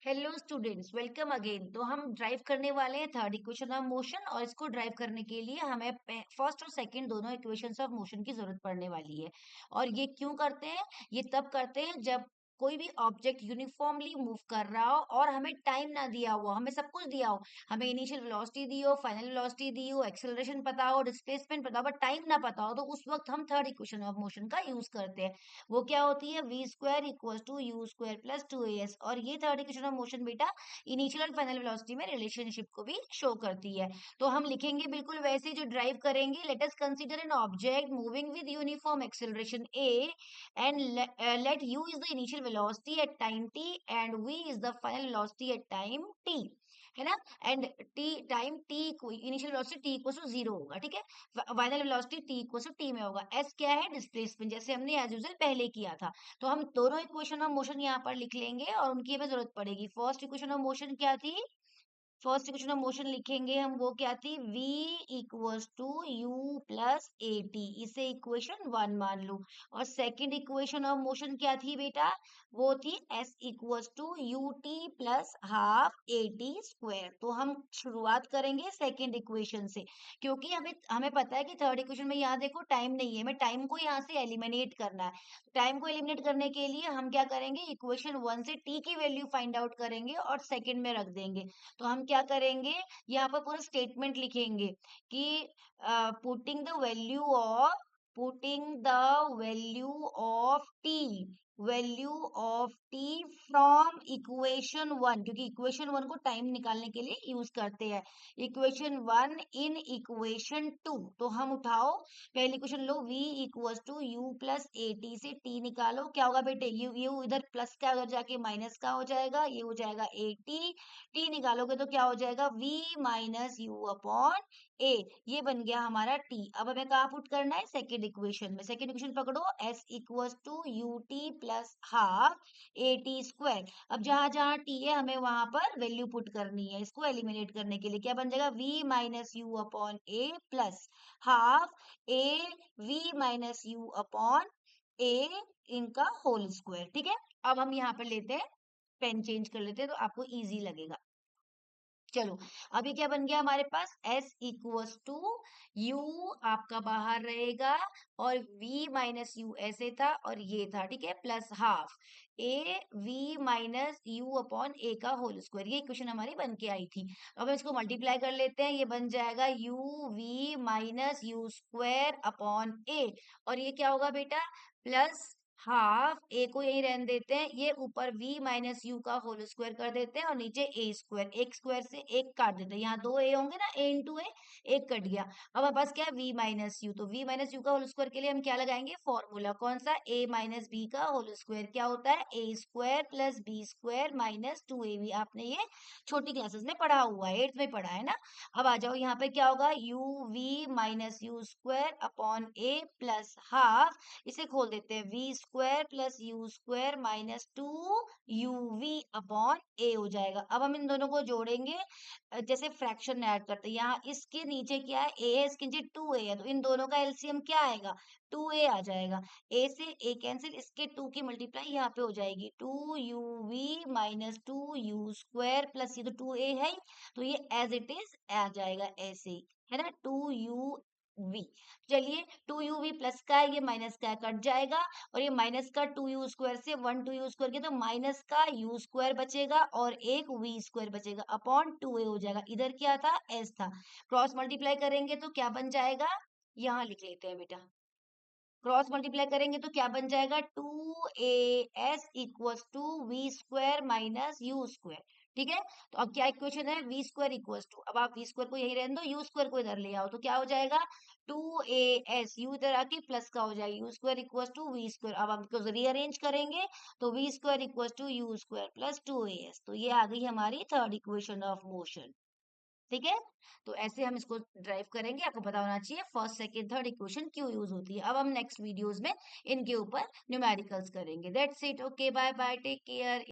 Hello students, welcome again. तो हम drive करने वाले हैं थर्ड इक्वेशन ऑफ मोशन, और इसको ड्राइव करने के लिए हमें फर्स्ट और सेकंड दोनों इक्वेशंस ऑफ मोशन की जरूरत पड़ने वाली है। और ये क्यों करते हैं? ये तब करते हैं जब कोई भी ऑब्जेक्ट यूनिफॉर्मली मूव कर रहा हो और हमें टाइम ना दिया हुआ, हमें सब कुछ दिया हो, हमें इनिशियल वेलोसिटी दी हो, फाइनल वेलोसिटी दी हो, एक्सेलरेशन पता हो, डिस्प्लेसमेंट पता हो, बट टाइम ना पता हो, तो उस वक्त हम थर्ड इक्वेशन ऑफ मोशन का यूज करते हैं। वो क्या होती है? V square equal to u square plus two a s. और ये थर्ड इक्वेशन ऑफ मोशन बेटा इनिशियल और फाइनल वेलोसिटी में रिलेशनशिप को भी शो करती है। तो हम लिखेंगे बिल्कुल वैसे जो ड्राइव करेंगे। Let us consider an object moving with uniform acceleration A and let u is the initial velocity at time t and v is the final velocity at time t, है ना। And t time t initial velocity t equal to zero होगा, ठीक है। Final velocity t equal to t में होगा। s क्या है? Displacement, जैसे हमने एज यूजुअल पहले किया था। तो हम दोनों इक्वेशन ऑफ मोशन यहाँ पर लिख लेंगे और उनकी हमें जरूरत पड़ेगी। फर्स्ट इक्वेशन ऑफ मोशन क्या थी? फर्स्ट इक्वेशन ऑफ मोशन लिखेंगे हम, वो क्या थी? v equals to u plus a t, इसे इक्वेशन वन मान लो। और सेकंड इक्वेशन ऑफ मोशन क्या थी बेटा? वो थी s equals to u t plus half a t square. तो हम शुरुआत करेंगे सेकंड इक्वेशन से, क्योंकि हमें हमें पता है कि थर्ड इक्वेशन में यहाँ देखो टाइम नहीं है, हमें टाइम को यहाँ से एलिमिनेट करना है। टाइम को एलिमिनेट करने के लिए हम क्या करेंगे? इक्वेशन वन से t की वैल्यू फाइंड आउट करेंगे और सेकंड में रख देंगे। तो हम क्या करेंगे? यहाँ पर पूरा स्टेटमेंट लिखेंगे कि putting the value of value of t from equation one, क्योंकि इक्वेशन वन को टाइम निकालने के लिए यूज करते हैं। Equation one in equation two, तो हम उठाओ पहली इक्वेशन लो, v equals to u plus a t से t निकालो, क्या होगा बेटे? यू इधर प्लस का उधर जाके माइनस का हो जाएगा, ये हो जाएगा ए टी। टी निकालोगे तो क्या हो जाएगा? v माइनस यू अपॉन ए। ये बन गया हमारा t। अब हमें कहाँ पुट करना है? सेकेंड इक्वेशन में। सेकेंड इक्वेशन पकड़ो, s equals to u t plus half a t square. अब जहां जहां t है हमें वहां पर वैल्यू पुट करनी है। इसको एलिमिनेट करने के लिए क्या बन जाएगा? v minus u upon a plus half a v minus u upon a इनका होल स्क्वायर, ठीक है। अब हम यहाँ पर लेते हैं, पेन चेंज कर लेते हैं तो आपको इजी लगेगा। चलो, अभी क्या बन गया हमारे पास? s इक्वल्स टू u आपका बाहर रहेगा, और v माइनस यू ऐसे था और ये था, ठीक है, plus half a v minus u upon a का होल स्क्वायर। ये इक्वेशन हमारी बन के आई थी। अब हम इसको मल्टीप्लाई कर लेते हैं, ये बन जाएगा u v minus u square upon a। और ये क्या होगा बेटा? प्लस हाफ ए को यही रहने देते हैं, ये ऊपर v माइनस यू का होल स्क्वायर कर देते हैं, और नीचे ए स्क्वायर, एक स्क्वायर से एक काट देते हैं। यहाँ दो ए होंगे ना, ए इंटू ए, एक कट गया। अब हमारे पास क्या है? v minus u. तो v माइनस यू का होल स्क्वायर के लिए हम क्या लगाएंगे? फॉर्मूला कौन सा? a माइनस बी का होल स्क्वायर क्या होता है? A square plus b square minus two a b. आपने ये छोटी क्लासेस में पढ़ा हुआ है, एट्थ में पढ़ा है ना। अब आ जाओ, यहाँ पे क्या होगा? U v minus u square upon a plus half, इसे खोल देते हैं, v square plus u square minus two u v upon a हो जाएगा। अब हम इन दोनों को जोड़ेंगे, जैसे फ्रैक्शन ऐड करते हैं। यहाँ इसके नीचे क्या है? ए है, इसके नीचे टू ए है, तो इन दोनों का एलसीएम क्या आएगा? टू ए आ जाएगा। ए से ए कैंसिल, इसके टू की मल्टीप्लाई यहाँ पे हो जाएगी, two u v minus two u square plus ये तो टू ए है ही, तो ये एज इट इज आ जाएगा ऐसे ही, है ना, टू यू वी। चलिए, टू यू वी प्लस का है, ये माइनस का है, कट जाएगा। और ये माइनस का टू यू स्क्वायर से वन टू यू स्क्वायर किया तो माइनस का यू स्क्वायर बचेगा और एक वी स्क्वायर बचेगा, अपॉन टू ए हो जाएगा। इधर क्या था? एस था। क्रॉस मल्टीप्लाई करेंगे तो क्या बन जाएगा? यहाँ लिख लेते हैं बेटा। क्रॉस मल्टीप्लाई करेंगे तो क्या बन जाएगा? Two a s equals to v square minus u square, ठीक है। तो अब क्या इक्वेशन है? वी स्क्वायर इक्वल्स टू, अब आप वी स्क्वायर को यही रहने दो, यू स्क्वायर को इधर ले आओ, तो क्या हो जाएगा? टू ए एस, यू इधर आके प्लस का हो जाएगा, u square equals to v square. अब आप इसको रीअरेंज करेंगे तो v square equals to u square plus two a s. तो ये आ गई हमारी थर्ड इक्वेशन ऑफ मोशन, ठीक है। तो ऐसे हम इसको ड्राइव करेंगे। आपको पता होना चाहिए फर्स्ट सेकंड थर्ड इक्वेशन क्यों यूज होती है। अब हम नेक्स्ट वीडियोस में इनके ऊपर न्यूमेरिकल्स करेंगे। That's it, okay, bye bye, take care.